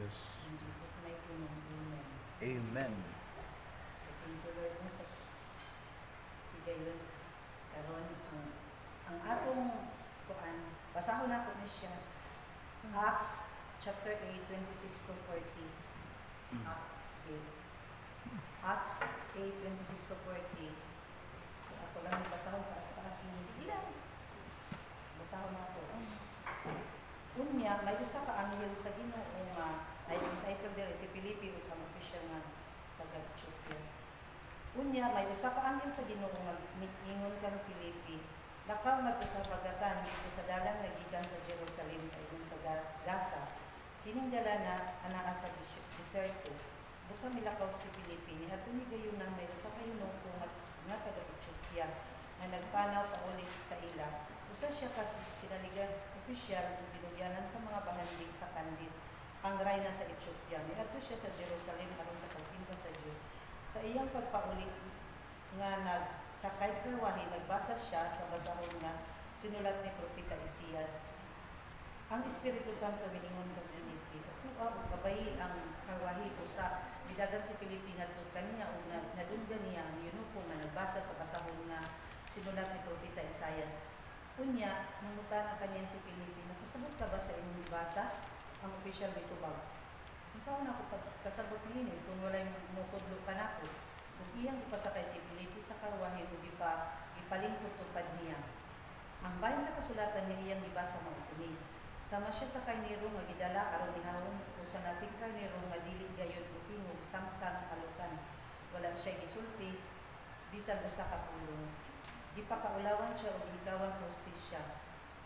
Jesus. In Jesus' mighty name, amen. Amen. Thank you, Lord, mo sa higayon. Karon ang atong kuan, basahon na ko ni siya. Acts chapter 8, 26 to 40. Acts 8. Acts 8, 26 to 40. So ako lang basahon taas-taas ni sila. Basahon na ako. Unya, may usa ka anghel sa Ginoo nga ay ang title diri si Filipi ug ang official nga taga-Ethiopia. Unya, may usa ka anghel sa Ginoo nga miingon kang Filipi. Lakaw ngadto sa bagatan dito sa dalan nga gikan sa Jerusalem kay sa Gaza. Kining dala na anaa sa deserto. Busa milakaw si Filipi ni adto ni gayunan may usa ka Eunuko nga taga-Ethiopia na nagpanaw paulit sa ila. Usa siya ka sinaligan opisyal ug binugyanan sa mga bahandig sa Candice, ang reyna sa Ethiopia. Niadto siya sa Jerusalem aron sa pagsimba sa Dios. Sa iyang pagpaulit nga nagsakay karwahe, nagbasa siya sa basahon nga sinulat ni Propeta Isias. Ang Espiritu Santo miningon kang Filipi, kuha ug gabayi ang karwahe usa bidagan si Filipi ngadto kaniya ug nadunggan niya ang Eunuko nga nagbasa sa basahon nga sinulat ni Propeta Isias. Unya, nangutana kaniya si Filipi, nakasabot ka ba sa inyong basa? Ang opisyal mitubag. Kung saan ako kasabot niini, kung walay mukudlo ka na ko, kung iyang ipasakay si Filipi sa karwahe ug ipalingkod tupad niya. Ang bahin sa kasulatan niya iyang ibasa maupuni. Sama siya sa karnero nga gidala aron ihawon o sa nating karnero nga dili gayon o tingog samtang alukan. Wala siya gisulti, bisan usa ka pulong. Di pa kaulawan siya o ikawan sa hustisya.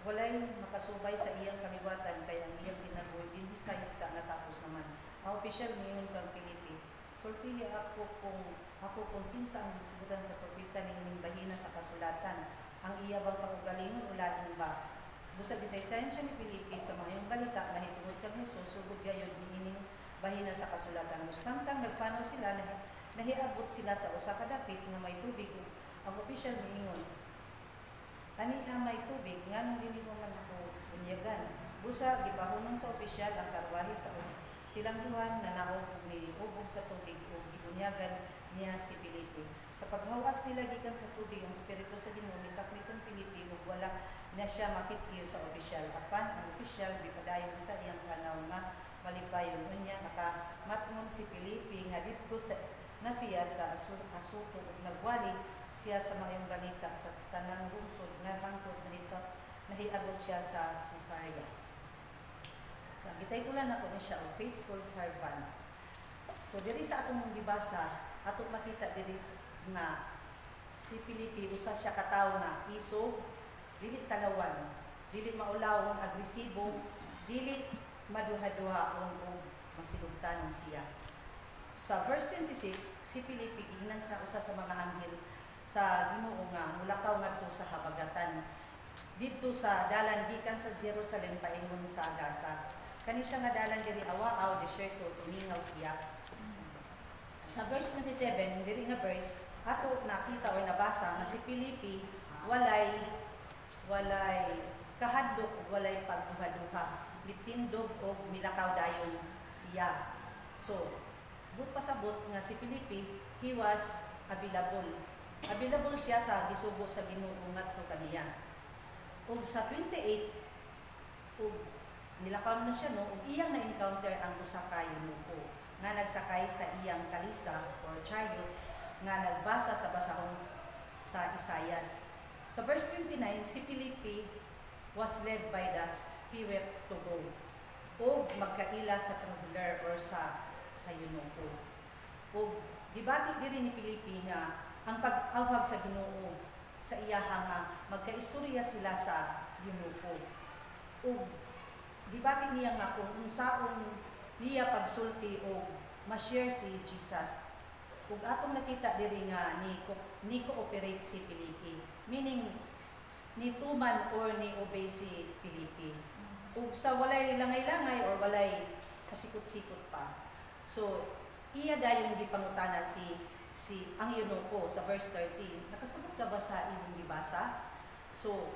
Walay makasubay sa iyang kaliwatan kaya ang iyang tinagoy din sa hita natapos naman. Ang opisyal niyon kang Filipi, sultihi ako kung kinsa ang gisibutan sa propeta ning ining bahina sa kasulatan. Ang iya bang kaugalingon ulain ba? Busa gisaysayan siya ni Filipi sa mayong balita mahitungod kang Hesus sugod gayon niining bahina sa kasulatan. Samtang nagpanaw sila nahiabot sila sa usa ka dapit nga may tubig. Ang opisyal niingon, ani may tubig, nganong dili mo man ako bunyagan. Busa, gipahunon sa opisyal ang karwahe sa silang duhan na naog ni ubog sa tubig o gibunyagan niya si Filipi. Sa paghawas nila gikan sa tubig, ang Espiritu sa Ginoo misaklit ang Filipi ug wala na siya makit-iyo sa opisyal. Apan ang opisyal gipadayon sa iyang tanaw nga malipayon unya nakamatmon si Filipi nga didto na siya sa asuto ug nagwali siya sa mayong balita sa tanang lungsod nga hangtod nahiabot siya sa Caesarea. So, gitaytulan ako ni siya, faithful servant. So, diri sa atong gibasa, atong makita diri na si Filipi, usa siya katawo na isog, dili talawan, dili maulawon, agresibo, dili maduha-duhaon o masilugtanon siya. Sa verse 26, si Filipi gihinan sa usa sa mga anghel sa Ginoo nga mulakaw ngadto sa habagatan didto sa dalan gikan sa Jerusalem paingon sa Gaza. Kani siya nga dalan diri awaaw deserto sumingaw siya. Sa verse 27 diri nga verse ato nakita o nabasa nga si Filipi walay kahadlok walay pagduha-duha, mitindog og milakaw dayon siya. So but pasabot nga si Filipi he was available siya sa gisugo sa Ginoo ngadto kaniya. Ug sa 28 ug nilakaw na siya no ug iyang na-encounter ang usa ka Eunuko nga nagsakay sa iyang kalisa or chariot nga nagbasa sa basahon sa Isaias. Sa verse 29 si Filipi was led by the Spirit to go ug magkaila sa traveler or sa Eunuko. Ug dibati diri ni Filipi nga ang pag-awhag sa Ginoo sa iyaha nga magkaistorya sila sa Eunuko. Ug dibati niya nga kung unsaon niya pagsulti o ma-share si Jesus. Ug atong nakita diri nga ni cooperate si Filipi, meaning ni tuman or ni obey si Filipi. Ug sa walay langay-langay or walay kasikot-sikot pa. So iya dayon gipangutana si ang Eunuko sa verse 13. Nakasabot ka ba sa imong gibasa? So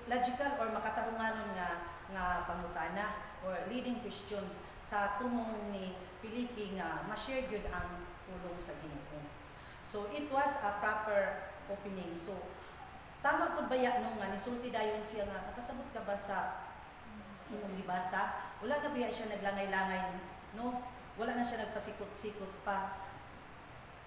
logical or makatarunganon nga pangutana or leading question sa tumong ni Felipe nga ma-share gyud ang pulong sa Ginoo. So it was a proper opening. So tama to baya nung nga nisulti dayon siya nga nakasabot ka ba sa imong libasa? Wala na biya siya naglangay-langay, no? Wala na siya nagpasikot-sikot pa.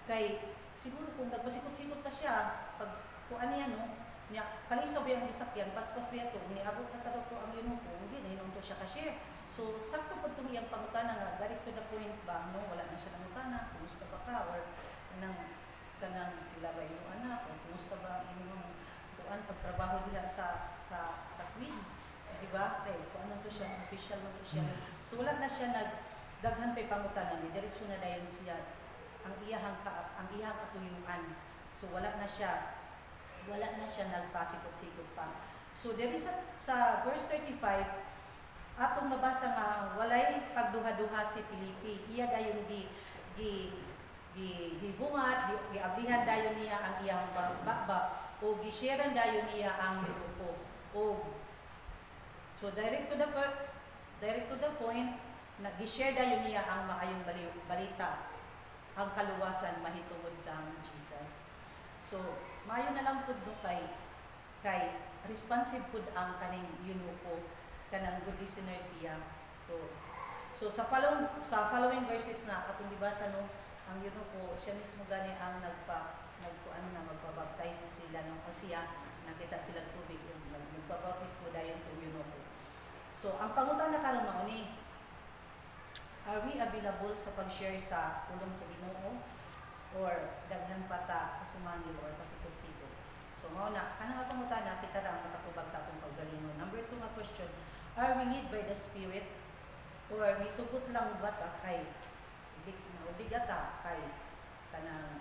Kay siguro kung nagpasikot-sikot pa siya, pag kuan niya, no? Niya kalisaw biya ang gisakyan, paspas biya to, niabot na talaga ko ang Ginoo ko, hindi na hinungto siya ka-share. So sakto pud tong iyang pangutana nga direct to the point ba, no? Wala na siya nangutana, kumusta ba ka or kanang ilabay mo anak o kumusta ba ang imong kuan pagtrabaho nila sa Queen, di ba? Kay kung ano to siya, official mo to siya. So wala na siya daghan pay pangutana ni diretso na dayon siya ang iyang katuyuan. So wala na siya nagpasikot-sikot pa. So diri sa verse 35 atong mabasa nga walay pagduha-duha si Felipe. Iya dayon gibungat, giablihan dayon niya ang iyang bakbak o gisharean dayon niya ang grupo. So direct to the point, nag-share dayon niya ang maayong balita, ang kaluwasan mahitungod kang Jesus. So maayo na lang pud no kay responsive pud ang kaning yunuko kanang good listener siya. So sa following verses na atong dibasa no, ang yunuko siya mismo gani ang magpabaptize sila ng siya nakita sila tubig magpabaptize mo dayon tong yunuko. So ang pangutana karon mao ni, are we available sa pag-share sa pulong sa Ginoo or daghan pa ta kasumangil or pasikot-sikot? So mao na kanang pangutana kita ra makatubag sa atong kaugalingon. Number 2 nga question, are we led by the Spirit or misugot lang ba ta kay obligata kay kanang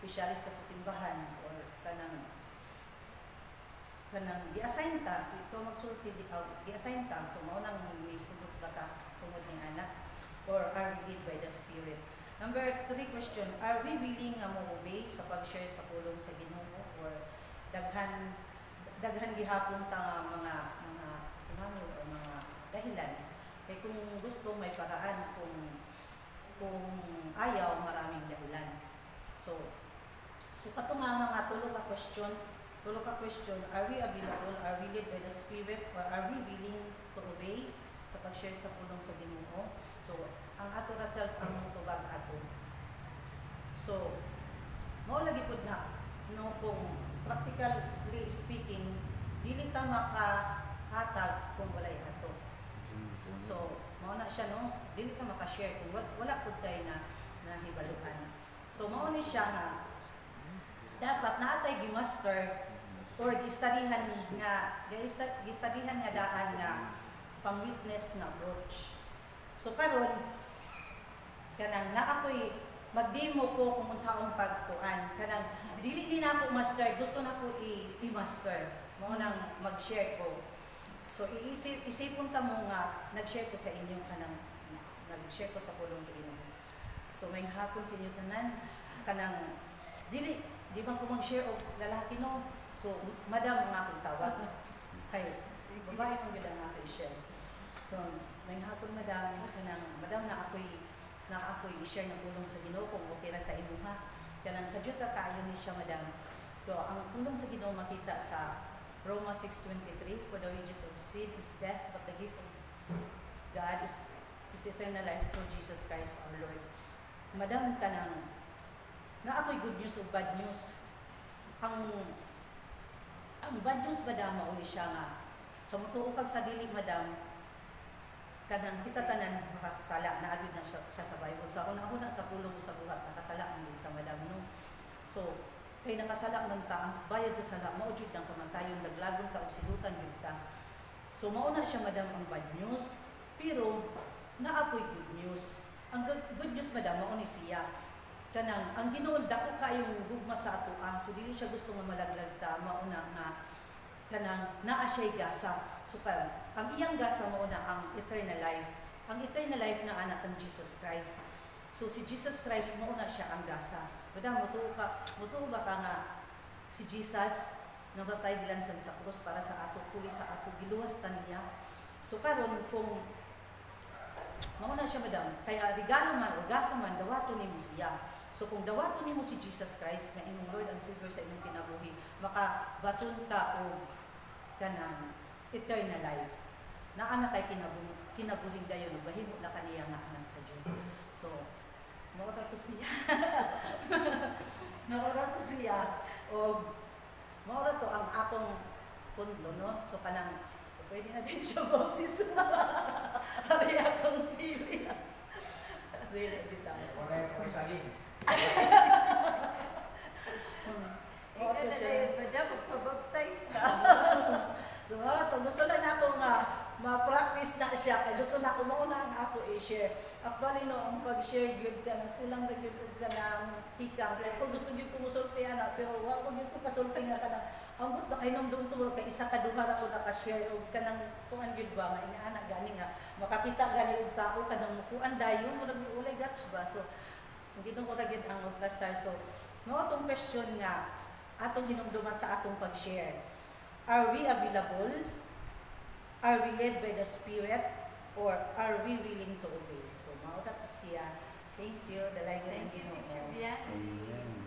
opisyalista sa simbahan or kanang gi-assign ta ito magsulti gi-assign ta, so mao nang misugot ba ta tungod ning anak or are we led by the Spirit? Number 3 question, are we willing nga mo-obey sa pag-share sa pulong sa Ginoo or daghan gihapon ta mga sumangil o mga dahilan? Kay kung gusto may paraan, kung ayaw maraming dahilan. So kato nga mga tulo ka question, are we available, are we led by the Spirit or are we willing to obey sa pag-share sa pulong sa Ginoo? So ang ato ra self ang tubag ato. So mao lagi pud na no, kung practically speaking dili ta makahatag kung walay ato. So mao na siya no, dili ka maka-share kung wala pud kay na hibaluan. So mao ni siya na dapat naatay gi-master or gi-studyhan nga daan nga pang-witness na approach. So karon kanang naakoy mag-demo ko kung unsaon pagkuan, kanang dili din ako master, gusto na ko i-master mo nang mag-share ko. So isipon ta mo nga nag-share ko sa inyo nag-share ko sa pulong sa Ginoo. So may hapon sa inyo tanan kanang di ba ko mag-share og lalaki no. So madam nga akong tawag kay babae mo gid ang akong share. So may hapon madam na ako'y i-share ng pulong sa Ginoo kung okay ra sa imo ha. Kanang kadyot ka kaayo ni siya madam. So ang pulong sa Ginoo makita sa Romans 6:23, for the wages of sin is death, but the gift of God is eternal life through Jesus Christ our Lord. Madam kanang na ako'y good news o bad news. Ang bad news madam mao ni siya nga sa mutuo kag sa dili madam kanang kita tanan makasala na agud na siya sa Bible. Sa una sa pulong sa buhat nakasala ang kita madam no. So kay nakasala ng ta ang bayad sa sala mao jud ang kamatayon, naglagong ta og silutan gyud ta. So mao na siya madam ang bad news, pero naapoy good news. Ang good news madam mao ni siya kanang ang Ginoo dako kayong gugma sa ato so dili siya gusto nga malaglag ta, mao na nga kanang naa siya gasa. So ang iyang gasa mao na ang eternal life. Ang eternal life na anak ng Jesus Christ. So si Jesus Christ mao na siya ang gasa. Madam mutuo ba ka nga si Jesus nabatay dilansan sa krus para sa ato, puli sa ato, giluwas ta niya. So karon kung mauna siya madam, kaya regalo man o gasa man, dawato nimo siya. So kung dawato nimo si Jesus Christ nga imong Lord and Savior sa imong kinabuhi, makabaton ka o kanang eternal life. Naa na kay kinabuhing dayon ug bahimo na kaniya nga anak sa Dios. So maura ko siya. Maura ko siya o maura to ang akong punto, no? So kanang pwede na din siya bautismo. Ari akong feeling. Really, bitaw. Wala yung saging. Ikaw na Dahil ba niya magpabaptize na? Gusto lang ako nga ma-practice na siya. Kaya gusto na ako mauna ang ako i-share. Actually, no, ang pag-share yun ka, kulang na yun ka ng hikang. Kung gusto nyo kumusulti, pero wag nyo ko kasulti nga ka na, ang but ba kayo nung doon tumulog, kaya isa ka duhar ako nakashare, o ka ng kuhan yun ba, nga inaanak gani nga, makakita gani yung tao, ka ng mukuan dayon, mo nag-ulay gats ba? So, hindi nung ko naging ang magpasar. So, no, itong question nga, atong hinumduman sa atong pag-share. Are we available? Are we led by the Spirit? Or are we willing to obey? So, mauna po siya. Thank you. Dalay Thank you, Teacher Bian. Amen.